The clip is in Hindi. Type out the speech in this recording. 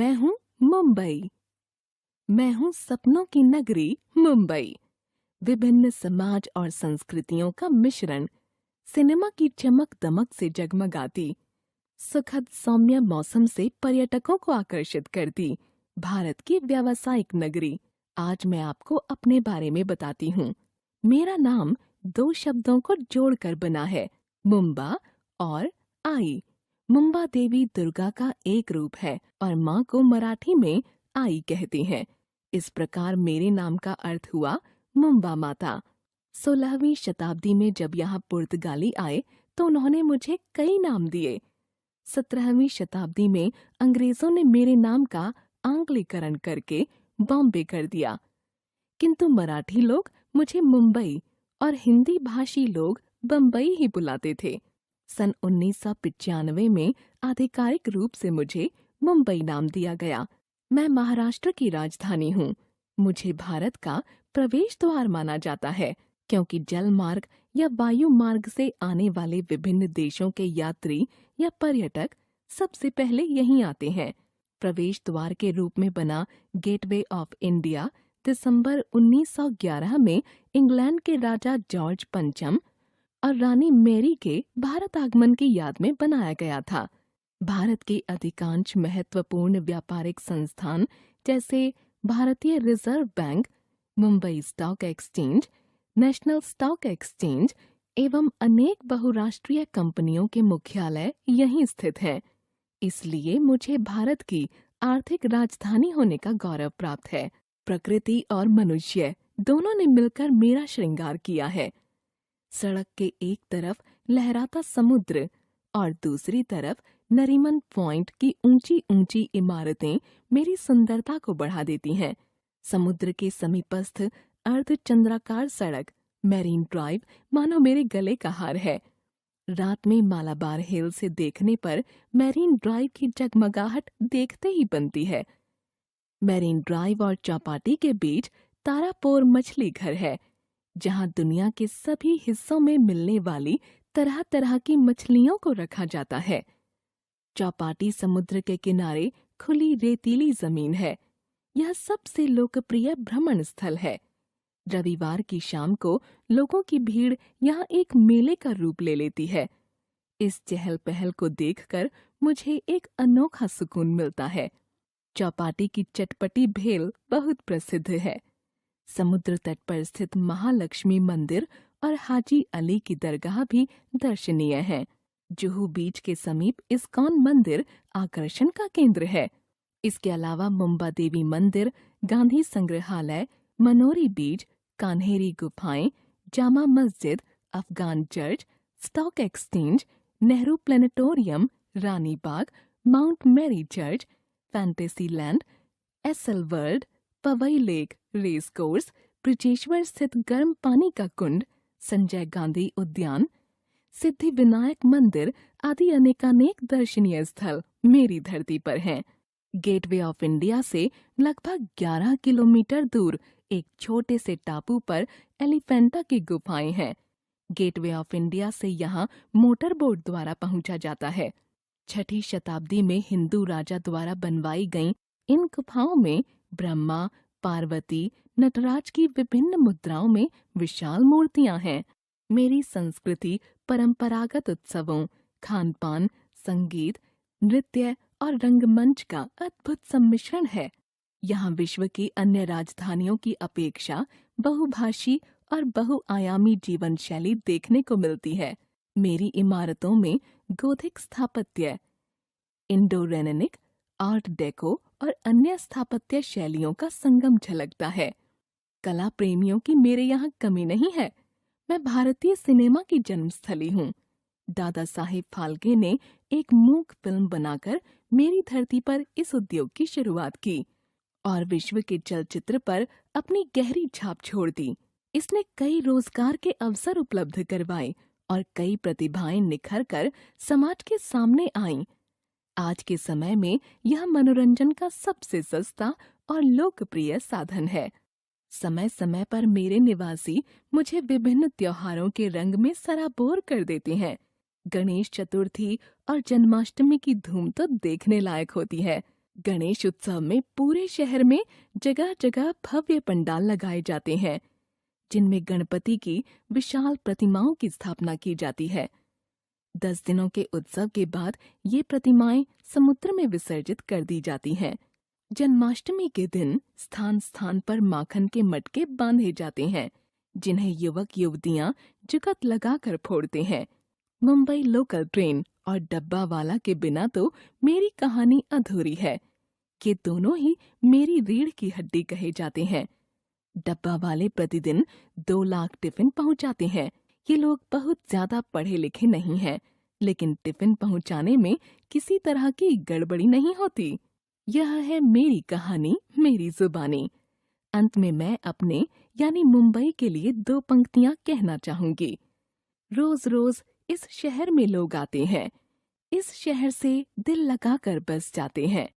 मैं हूँ मुंबई। मैं हूँ सपनों की नगरी मुंबई। विभिन्न समाज और संस्कृतियों का मिश्रण, सिनेमा की चमक दमक से जगमगाती, सुखद सौम्य मौसम से पर्यटकों को आकर्षित करती भारत की व्यावसायिक नगरी। आज मैं आपको अपने बारे में बताती हूँ। मेरा नाम दो शब्दों को जोड़कर बना है, मुंबा और आई। मुंबा देवी दुर्गा का एक रूप है और माँ को मराठी में आई कहते हैं। इस प्रकार मेरे नाम का अर्थ हुआ मुंबा माता। 16वीं शताब्दी में जब यहाँ पुर्तगाली आए तो उन्होंने मुझे कई नाम दिए। 17वीं शताब्दी में अंग्रेजों ने मेरे नाम का आंग्लीकरण करके बॉम्बे कर दिया, किंतु मराठी लोग मुझे मुंबई और हिंदी भाषी लोग बम्बई ही बुलाते थे। सन 1995 में आधिकारिक रूप से मुझे मुंबई नाम दिया गया। मैं महाराष्ट्र की राजधानी हूँ। मुझे भारत का प्रवेश द्वार माना जाता है, क्योंकि जल मार्ग या वायु मार्ग से आने वाले विभिन्न देशों के यात्री या पर्यटक सबसे पहले यहीं आते हैं। प्रवेश द्वार के रूप में बना गेटवे ऑफ इंडिया दिसंबर 1911 में इंग्लैंड के राजा जॉर्ज पंचम और रानी मैरी के भारत आगमन की याद में बनाया गया था। भारत के अधिकांश महत्वपूर्ण व्यापारिक संस्थान जैसे भारतीय reserve bank, Mumbai stock exchange, national stock exchange एवं अनेक बहुराष्ट्रीय कंपनियों के मुख्यालय यहीं स्थित हैं। इसलिए मुझे भारत की आर्थिक राजधानी होने का गौरव प्राप्त है। प्रकृति और मनुष्य दोनों ने मिलकर मेरा श्रृंगार किया है। सड़क के एक तरफ लहराता समुद्र और दूसरी तरफ नरीमन पॉइंट की ऊंची ऊंची इमारतें मेरी सुंदरता को बढ़ा देती हैं। समुद्र के समीपस्थ अर्धचंद्राकार सड़क मैरीन ड्राइव मानो मेरे गले का हार है। रात में मालाबार हिल से देखने पर मैरीन ड्राइव की जगमगाहट देखते ही बनती है। मैरीन ड्राइव और चौपाटी के बीच तारापोर मछली घर है, जहां दुनिया के सभी हिस्सों में मिलने वाली तरह तरह की मछलियों को रखा जाता है। चौपाटी समुद्र के किनारे खुली रेतीली जमीन है। यह सबसे लोकप्रिय भ्रमण स्थल है। रविवार की शाम को लोगों की भीड़ यहाँ एक मेले का रूप ले लेती है। इस चहल पहल को देखकर मुझे एक अनोखा सुकून मिलता है। चौपाटी की चटपटी भेल बहुत प्रसिद्ध है। समुद्र तट पर स्थित महालक्ष्मी मंदिर और हाजी अली की दरगाह भी दर्शनीय है। जुहू बीच के समीप इस्कॉन मंदिर आकर्षण का केंद्र है। इसके अलावा मुंबा देवी मंदिर, गांधी संग्रहालय, मनोरी बीच, कान्हेरी गुफाएं, Jama Masjid, Afghan church, stock exchange, Nehru planetarium, Rani Bagh, Mount Mary church, fantasy land, Essel World, Powai lake race course, ब्रिजेश्वर स्थित गर्म पानी का कुंड, संजय गांधी उद्यान, सिद्धि विनायक मंदिर आदि अनेकानेक दर्शनीय स्थल मेरी धरती पर हैं। गेटवे ऑफ इंडिया से लगभग 11 किलोमीटर दूर एक छोटे से टापू पर एलिफेंटा की गुफाएं हैं। गेटवे ऑफ इंडिया से यहाँ मोटर बोट द्वारा पहुंचा जाता है। 6ठी शताब्दी में हिंदू राजा द्वारा बनवाई गईं इन गुफाओं में ब्रह्मा, पार्वती, नटराज की विभिन्न मुद्राओं में विशाल मूर्तियां हैं। मेरी संस्कृति परंपरागत उत्सवों, खान-पान, संगीत, नृत्य और रंगमंच का अद्भुत सम्मिश्रण है। यहाँ विश्व की अन्य राजधानियों की अपेक्षा बहुभाषी और बहुआयामी जीवन शैली देखने को मिलती है। मेरी इमारतों में गोथिक स्थापत्य, इंडो-रेनेनिक, आर्ट डेको और अन्य स्थापत्य शैलियों का संगम झलकता है। कला प्रेमियों की मेरे यहाँ कमी नहीं है। मैं भारतीय सिनेमा की जन्मस्थली हूँ। दादा साहेब फाल्के ने एक मूक फिल्म बनाकर मेरी धरती पर इस उद्योग की शुरुआत की और विश्व के चलचित्र पर अपनी गहरी छाप छोड़ दी। इसने कई रोजगार के अवसर उपलब्ध करवाए और कई प्रतिभाएं निखर कर समाज के सामने आईं। आज के समय में यह मनोरंजन का सबसे सस्ता और लोकप्रिय साधन है। समय समय पर मेरे निवासी मुझे विभिन्न त्योहारों के रंग में सराबोर कर देते हैं। गणेश चतुर्थी और जन्माष्टमी की धूम तो देखने लायक होती है। गणेश उत्सव में पूरे शहर में जगह जगह भव्य पंडाल लगाए जाते हैं, जिनमें गणपति की विशाल प्रतिमाओं की स्थापना की जाती है। 10 दिनों के उत्सव के बाद ये प्रतिमाएं समुद्र में विसर्जित कर दी जाती हैं। जन्माष्टमी के दिन स्थान स्थान पर माखन के मटके बांधे जाते हैं, जिन्हें युवक युवतियां जुगत लगाकर फोड़ते हैं। मुंबई लोकल ट्रेन और डब्बा वाला के बिना तो मेरी कहानी अधूरी है। ये दोनों ही मेरी रीढ़ की हड्डी कहे जाते हैं। डब्बा वाले प्रतिदिन 2 लाख टिफिन पहुंचाते हैं। ये लोग बहुत ज्यादा पढ़े लिखे नहीं हैं, लेकिन टिफिन पहुंचाने में किसी तरह की गड़बड़ी नहीं होती। यह है मेरी कहानी, मेरी जुबानी। अंत में मैं अपने यानी मुंबई के लिए 2 पंक्तियां कहना चाहूंगी। रोज रोज इस शहर में लोग आते हैं, इस शहर से दिल लगाकर बस जाते हैं।